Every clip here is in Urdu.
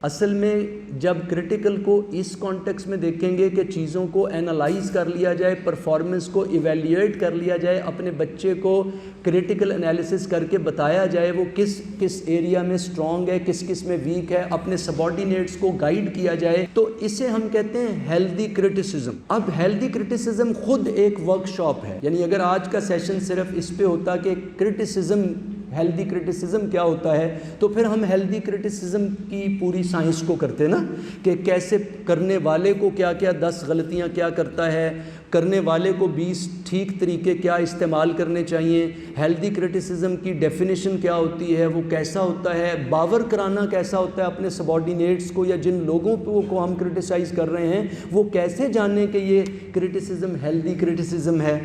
اصل میں جب کرٹیکل کو اس کانٹیکس میں دیکھیں گے کہ چیزوں کو اینالائز کر لیا جائے، پرفارمنس کو ایویلیویٹ کر لیا جائے، اپنے بچے کو کرٹیکل انالیسس کر کے بتایا جائے وہ کس ایریا میں سٹرونگ ہے، کس میں ویک ہے، اپنے سبارڈینیٹس کو گائیڈ کیا جائے، تو اسے ہم کہتے ہیں ہیلدی کرٹیسزم۔ اب ہیلدی کرٹیسزم خود ایک ورک شاپ ہے، یعنی اگر آج کا سیشن صرف اس پہ ہوتا کہ کرٹیسزم، ہیلدی کرٹیسزم کیا ہوتا ہے، تو پھر ہم ہیلدی کرٹیسزم کی پوری سائنس کو کرتے نا، کہ کیسے کرنے والے کو کیا 10 غلطیاں کیا کرتا ہے، کرنے والے کو 20 ٹھیک طریقے کیا استعمال کرنے چاہیے، ہیلدی کرٹیسزم کی ڈیفینیشن کیا ہوتی ہے، وہ کیسا ہوتا ہے، باور کرانا کیسا ہوتا ہے اپنے سبارڈینیٹس کو یا جن لوگوں کو ہم کرٹیسائز کر رہے ہیں، وہ کیسے جانیں کہ یہ کرٹیسزم ہیلدی کرٹیسزم ہے۔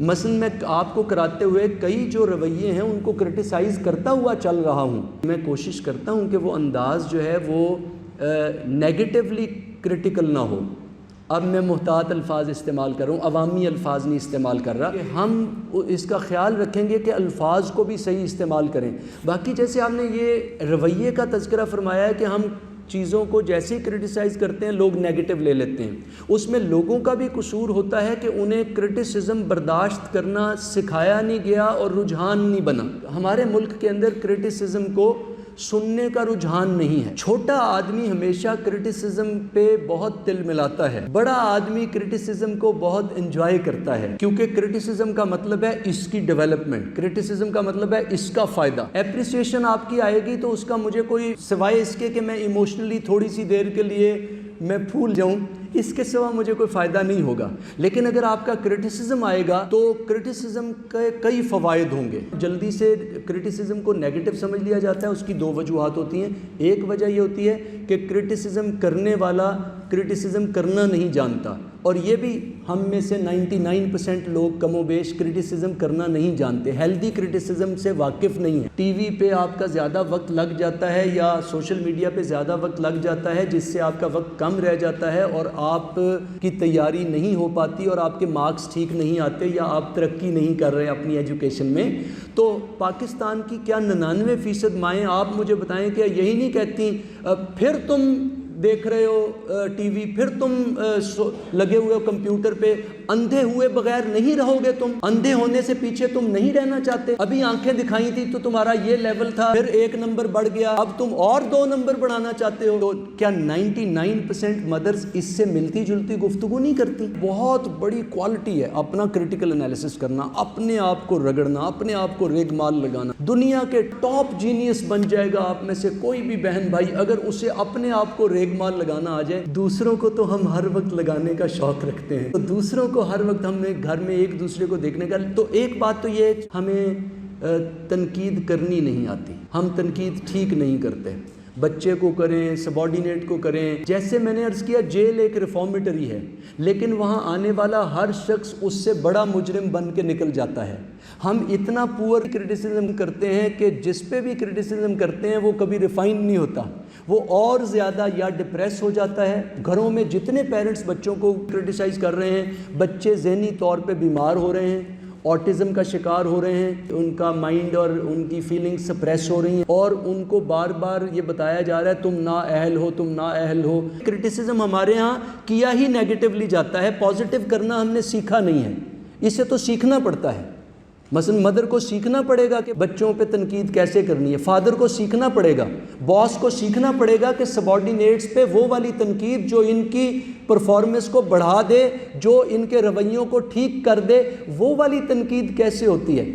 مثلا میں آپ کو کراتے ہوئے کئی جو رویے ہیں ان کو کرٹیسائز کرتا ہوا چل رہا ہوں، میں کوشش کرتا ہوں کہ وہ انداز جو ہے وہ نیگیٹیولی کرٹیکل نہ ہو۔ اب میں محتاط الفاظ استعمال کر رہا ہوں، عوامی الفاظ نہیں استعمال کر رہا، کہ ہم اس کا خیال رکھیں گے کہ الفاظ کو بھی صحیح استعمال کریں۔ باقی جیسے آپ نے یہ رویے کا تذکرہ فرمایا ہے کہ ہم چیزوں کو جیسے ہی کرٹیسائز کرتے ہیں لوگ نیگیٹو لے لیتے ہیں، اس میں لوگوں کا بھی قصور ہوتا ہے کہ انہیں کرٹیسزم برداشت کرنا سکھایا نہیں گیا اور رجحان نہیں بنا۔ ہمارے ملک کے اندر کرٹیسزم کو سننے کا رجحان نہیں ہے۔ چھوٹا آدمی ہمیشہ کرٹیسزم پہ بہت دل ملاتا ہے، بڑا آدمی کرٹیسزم کو بہت انجوائے کرتا ہے، کیونکہ کرٹیسزم کا مطلب ہے اس کی ڈیولپمنٹ، کرٹیسزم کا مطلب ہے اس کا فائدہ۔ اپریسیشن آپ کی آئے گی تو اس کا مجھے کوئی سوائے اس کے کہ میں ایموشنلی تھوڑی سی دیر کے لیے میں پھول جاؤں، اس کے سوا مجھے کوئی فائدہ نہیں ہوگا۔ لیکن اگر آپ کا کرٹیسزم آئے گا تو کرٹیسزم کے کئی فوائد ہوں گے۔ جلدی سے کرٹیسزم کو نیگیٹو سمجھ لیا جاتا ہے، اس کی 2 وجوہات ہوتی ہیں۔ ایک وجہ یہ ہوتی ہے کہ کرٹیسزم کرنے والا کرٹیسزم کرنا نہیں جانتا، اور یہ بھی ہم میں سے 99% لوگ کم و بیش کرٹیسزم کرنا نہیں جانتے، ہیلدی کرٹیسزم سے واقف نہیں ہے۔ ٹی وی پہ آپ کا زیادہ وقت لگ جاتا ہے یا سوشل میڈیا پہ زیادہ وقت لگ جاتا ہے، جس سے آپ کا وقت کم رہ جاتا ہے اور آپ کی تیاری نہیں ہو پاتی اور آپ کے مارکس ٹھیک نہیں آتے یا آپ ترقی نہیں کر رہے اپنی ایجوکیشن میں۔ تو پاکستان کی کیا 99% مائیں آپ مجھے بتائیں کہ یہی نہیں کہتی پھر تم دیکھ رہے ہو ٹی وی، پھر تم لگے ہوئے ہو کمپیوٹر پہ، اندھے ہوئے بغیر نہیں رہو گے، تم اندھے ہونے سے پیچھے تم نہیں رہنا چاہتے، ابھی آنکھیں دکھائی تھی تو تمہارا یہ لیول تھا، پھر 1 نمبر بڑھ گیا، اب تم اور 2 نمبر بڑھانا چاہتے ہو۔ تو کیا 99% مدرز اس سے ملتی جلتی گفتگو نہیں کرتی؟ بہت بڑی کوالٹی ہے اپنا کرٹیکل انالیسس کرنا، اپنے آپ کو رگڑنا، اپنے آپ کو ریگ مال لگانا۔ دنیا کے ٹاپ جینیس بن جائے گا آپ میں سے کوئی بھی بہن بھائی، اگر اسے اپنے آپ کو ریگ مال لگانا آ جائے۔ دوسروں کو تو ہم ہر وقت لگانے کا شوق رکھتے ہیں، تو دوسروں کو ہر وقت ہم نے گھر میں ایک دوسرے کو دیکھنے کا۔ تو ایک بات تو یہ ہمیں تنقید کرنی نہیں آتی، ہم تنقید ٹھیک نہیں کرتے، بچے کو کریں، سبارڈینیٹ کو کریں۔ جیسے میں نے عرض کیا جیل ایک ریفارمیٹری ہے، لیکن وہاں آنے والا ہر شخص اس سے بڑا مجرم بن کے نکل جاتا ہے۔ ہم اتنا پور کرٹیسزم کرتے ہیں کہ جس پہ بھی کرٹیسزم کرتے ہیں وہ کبھی ریفائن نہیں ہوتا، وہ اور زیادہ یا ڈپریس ہو جاتا ہے۔ گھروں میں جتنے پیرنٹس بچوں کو کرٹیسائز کر رہے ہیں، بچے ذہنی طور پہ بیمار ہو رہے ہیں، آٹزم کا شکار ہو رہے ہیں، ان کا مائنڈ اور ان کی فیلنگ سپریس ہو رہی ہیں، اور ان کو بار بار یہ بتایا جا رہا ہے تم نااہل ہو، تم نااہل ہو۔ کرٹیسزم ہمارے ہاں کیا ہی نیگیٹیولی جاتا ہے، پازیٹیو کرنا ہم نے سیکھا نہیں ہے، اسے تو سیکھنا پڑتا ہے۔ مثلا مدر کو سیکھنا پڑے گا کہ بچوں پہ تنقید کیسے کرنی ہے، فادر کو سیکھنا پڑے گا، باس کو سیکھنا پڑے گا کہ سبارڈینیٹس پہ وہ والی تنقید جو ان کی پرفارمنس کو بڑھا دے، جو ان کے رویوں کو ٹھیک کر دے، وہ والی تنقید کیسے ہوتی ہے۔